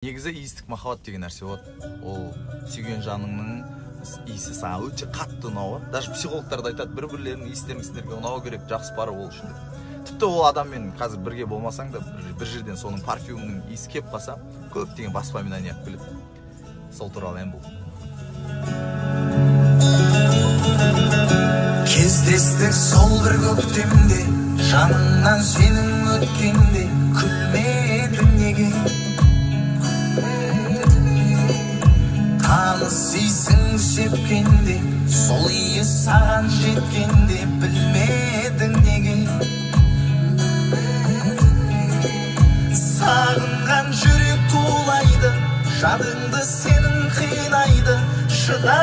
Негізі иістік махаббат деген нәрсе болады. Ол сүйген жаныңның иісі саған өте қатты ұнауы. Даже психологтар да айтады, бір-бірлерінің иістерің сендерге ұнау керек, жақсы пара ол үшін. Тіпті ол адаммен қазір бірге болмасаң да, бір жерден соның парфюмінің иісі келіп қалса, көптеген воспоминания келеді. Сол туралы ән бұл. Кездестік сол бір көктемде, жаныңнан сенің өткенде, күлмедің неге? Танысыйсың сепкенде, сол иіс саған жеткенде, білмедің неге? Сағынған жүрек тулайды, жадыңды сенің қинайды, шыда